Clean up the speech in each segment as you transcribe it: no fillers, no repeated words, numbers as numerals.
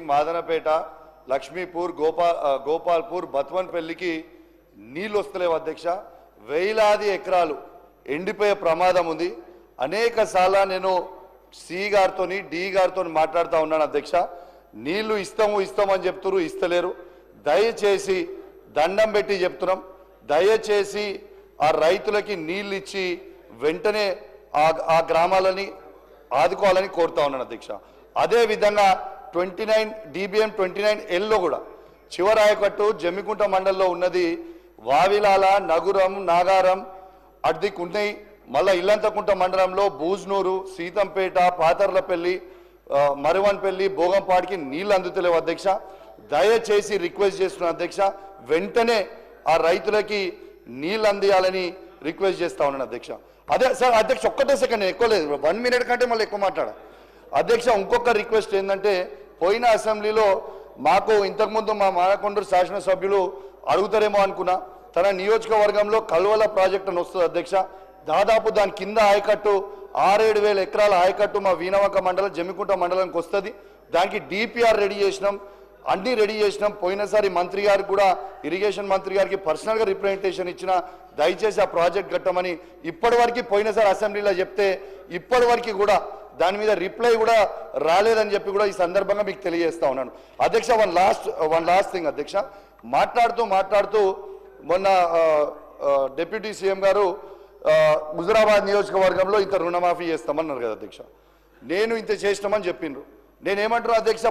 మాదనపేట లక్ష్మీపూర్ గోపాల్పూర్ బత్వన్పల్లికి నీళ్ళు వస్తలేవు అధ్యక్ష. వేలాది ఎకరాలు ఎండిపోయే ప్రమాదం ఉంది. అనేక సార్లు నేను సి గారితో డి గారితో మాట్లాడుతూ ఉన్నాను అధ్యక్ష. నీళ్లు ఇస్తామని చెప్తున్నారు, ఇస్తలేరు. దయచేసి దండం పెట్టి చెప్తున్నాం, దయచేసి ఆ రైతులకి నీళ్ళు ఇచ్చి వెంటనే ఆ గ్రామాలని ఆదుకోవాలని కోరుతా ఉన్నాను అధ్యక్ష. అదేవిధంగా 29 DBM 29L కూడా చివరాయకట్టు జమ్మికుంట మండలంలో ఉన్నది. వావిలాల, నగురం, నాగారం అడ్దికి ఉన్నాయి. మళ్ళీ ఇల్లంతకుంట మండలంలో బూజ్నూరు, సీతంపేట, పాతర్లపల్లి, మరువన్పల్లి, భోగంపాడికి నీళ్ళు అందుతలేవు అధ్యక్ష. దయచేసి రిక్వెస్ట్ చేస్తున్నా అధ్యక్ష, వెంటనే ఆ రైతులకి నీళ్ళు అందియాలని రిక్వెస్ట్ చేస్తా ఉన్నాను అధ్యక్ష. అదే సార్ అధ్యక్ష, ఒక్కటే సెకండ్, నేను ఎక్కువ లేదు, 1 minute కంటే మళ్ళీ ఎక్కువ మాట్లాడా అధ్యక్ష. ఇంకొక రిక్వెస్ట్ ఏంటంటే, పోయిన అసెంబ్లీలో మాకు ఇంతకుముందు మా మానకొండూరు శాసనసభ్యులు అడుగుతారేమో అనుకున్నా, తన నియోజకవర్గంలో కల్వల ప్రాజెక్ట్ అని వస్తుంది అధ్యక్ష. దాదాపు దాని కింద ఆయకట్టు 6-7 వేల ఎకరాల ఆయకట్టు మా వీణవంక మండలం జమ్మికుంట మండలానికి వస్తుంది. దానికి DPR రెడీ చేసినాం, అన్నీ రెడీ చేసినాం. పోయినసారి మంత్రి గారికి కూడా, ఇరిగేషన్ మంత్రి గారికి పర్సనల్గా రిప్రజెంటేషన్ ఇచ్చిన, దయచేసి ఆ ప్రాజెక్ట్ కట్టమని. ఇప్పటివరకు పోయినసారి అసెంబ్లీలో చెప్తే ఇప్పటివరకు కూడా దాని మీద రిప్లై కూడా రాలేదని చెప్పి కూడా ఈ సందర్భంగా మీకు తెలియజేస్తా ఉన్నాను అధ్యక్ష. వన్ లాస్ట్ థింగ్ అధ్యక్ష, మాట్లాడుతూ మొన్న డిప్యూటీ సీఎం గారు హుజురాబాద్ నియోజకవర్గంలో ఇంత రుణమాఫీ చేస్తామన్నారు కదా అధ్యక్ష. నేను ఇంత చేసినామని చెప్పిండ్రు. నేనేమంటున్నా అధ్యక్ష,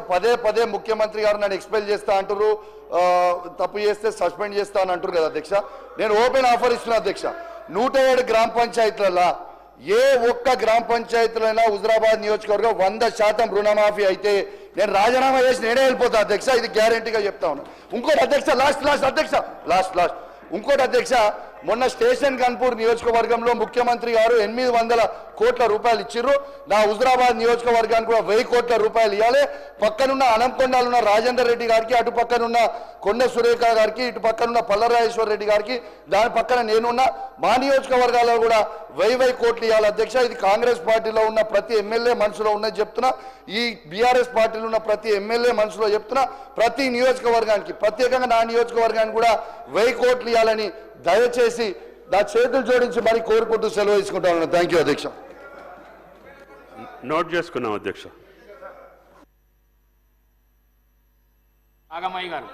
పదే ముఖ్యమంత్రి గారు నన్ను ఎక్స్పెల్ చేస్తా అంటారు, తప్పు చేస్తే సస్పెండ్ చేస్తా అని అంటారు కదా అధ్యక్ష. నేను ఓపెన్ ఆఫర్ ఇస్తున్నా అధ్యక్ష, 107 గ్రామ పంచాయతీలలో ఏ ఒక్క గ్రామ పంచాయతీలైనా హుజురాబాద్ నియోజకవర్గం 100% రుణమాఫీ అయితే నేను రాజీనామా చేసి నేనే వెళ్ళిపోతా అధ్యక్ష. ఇది గ్యారంటీగా చెప్తా ఉన్నా. ఇంకోటి అధ్యక్ష, లాస్ట్ ఇంకోటి అధ్యక్ష, మొన్న స్టేషన్ గన్పూర్ నియోజకవర్గంలో ముఖ్యమంత్రి గారు 800 కోట్ల రూపాయలు ఇచ్చిర్రు. నా హుజురాబాద్ నియోజకవర్గానికి కూడా 1000 కోట్ల రూపాయలు ఇవ్వాలి. పక్కనున్న అనంకొండలో ఉన్న రాజేందర్ రెడ్డి గారికి, అటు పక్కనున్న కొండ సురేఖ గారికి, ఇటు పక్కనున్న పల్లరాజేశ్వర రెడ్డి గారికి, దాని పక్కన నేనున్న మా నియోజకవర్గాల్లో కూడా 1000 కోట్లు ఇవ్వాలి అధ్యక్ష. ఇది కాంగ్రెస్ పార్టీలో ఉన్న ప్రతి ఎమ్మెల్యే మనసులో ఉన్నది చెప్తున్నా, ఈ BRS పార్టీలో ఉన్న ప్రతి ఎమ్మెల్యే మనసులో చెప్తున్నా. ప్రతి నియోజకవర్గానికి, ప్రత్యేకంగా నా నియోజకవర్గానికి కూడా 1000 కోట్లు ఇవ్వాలని దయచేసి నా చేతులు జోడించి మరి కోరుకుంటూ సెలవు తీసుకుంటాను. థ్యాంక్ యూ అధ్యక్ష. నోట్ చేసుకున్నాం అధ్యక్ష. నాగమయ్య గారు,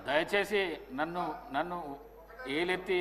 దయచేసి నన్ను ఏలెత్తి